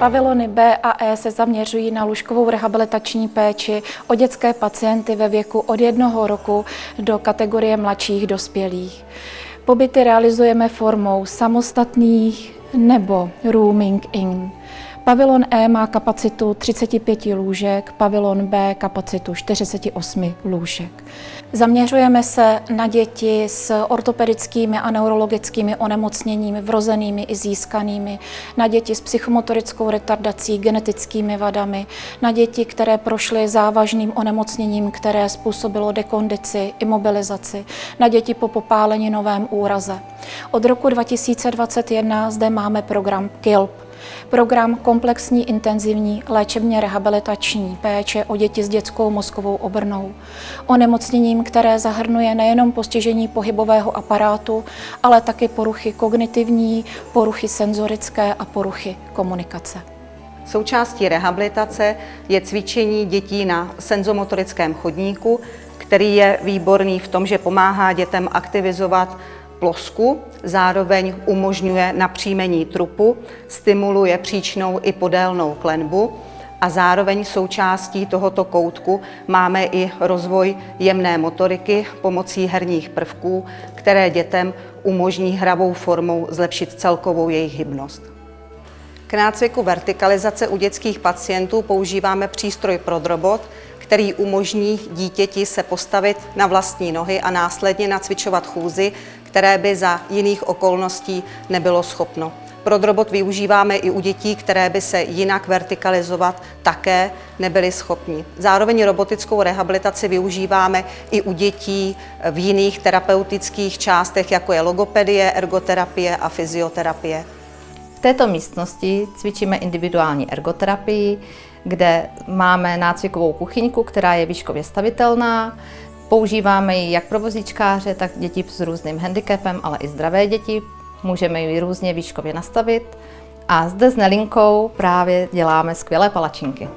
Pavilony B a E se zaměřují na lůžkovou rehabilitační péči o dětské pacienty ve věku od 1 roku do kategorie mladších dospělých. Pobyty realizujeme formou samostatných nebo rooming in. Pavilon E má kapacitu 35 lůžek, pavilon B kapacitu 48 lůžek. Zaměřujeme se na děti s ortopedickými a neurologickými onemocněními, vrozenými i získanými, na děti s psychomotorickou retardací, genetickými vadami, na děti, které prošly závažným onemocněním, které způsobilo dekondici, imobilizaci, na děti po popáleninovém úraze. Od roku 2021 zde máme program KILP, program komplexní intenzivní léčebně rehabilitační péče o děti s dětskou mozkovou obrnou. Onemocněním, které zahrnuje nejenom postižení pohybového aparátu, ale taky poruchy kognitivní, poruchy senzorické a poruchy komunikace. Součástí rehabilitace je cvičení dětí na senzomotorickém chodníku, který je výborný v tom, že pomáhá dětem aktivizovat plosku, zároveň umožňuje napřímení trupu, stimuluje příčnou i podélnou klenbu a zároveň součástí tohoto koutku máme i rozvoj jemné motoriky pomocí herních prvků, které dětem umožní hravou formou zlepšit celkovou jejich hybnost. K nácviku vertikalizace u dětských pacientů používáme přístroj Prodrobot, který umožní dítěti se postavit na vlastní nohy a následně nacvičovat chůzi, které by za jiných okolností nebylo schopno. Prodrobot využíváme i u dětí, které by se jinak vertikalizovat také nebyly schopni. Zároveň robotickou rehabilitaci využíváme i u dětí v jiných terapeutických částech, jako je logopedie, ergoterapie a fyzioterapie. V této místnosti cvičíme individuální ergoterapii, kde máme nácvikovou kuchyňku, která je výškově stavitelná. Používáme ji jak pro vozíčkáře, tak děti s různým handicapem, ale i zdravé děti. Můžeme ji různě výškově nastavit. A zde s Nelinkou právě děláme skvělé palačinky.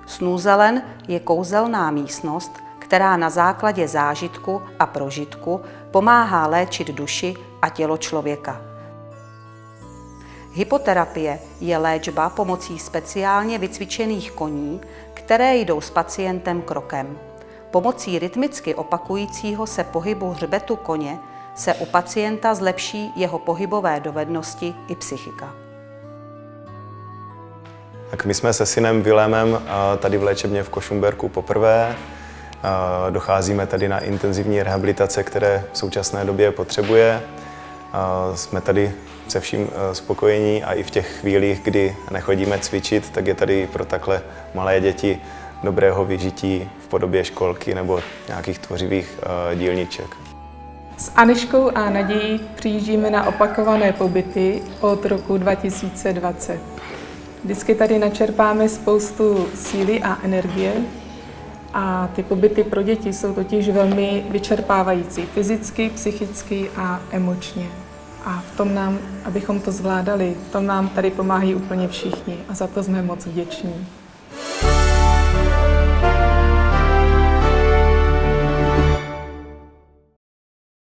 Snůzelen je kouzelná místnost, která na základě zážitku a prožitku pomáhá léčit duši a tělo člověka. Hypoterapie je léčba pomocí speciálně vycvičených koní, které jdou s pacientem krokem. Pomocí rytmicky opakujícího se pohybu hřbetu koně se u pacienta zlepší jeho pohybové dovednosti i psychika. Tak my jsme se synem Vilémem tady v léčebně v Košumberku poprvé. Docházíme tady na intenzivní rehabilitace, které v současné době potřebuje. Jsme tady se vším spokojení a i v těch chvílích, kdy nechodíme cvičit, tak je tady pro takhle malé děti dobrého vyžití v podobě školky nebo nějakých tvořivých dílniček. S Aneškou a Nadějí přijíždíme na opakované pobyty od roku 2020. Vždycky tady načerpáme spoustu síly a energie a ty pobyty pro děti jsou totiž velmi vyčerpávající fyzicky, psychicky a emočně. A v tom nám, abychom to zvládali, v tom nám tady pomáhají úplně všichni a za to jsme moc vděční.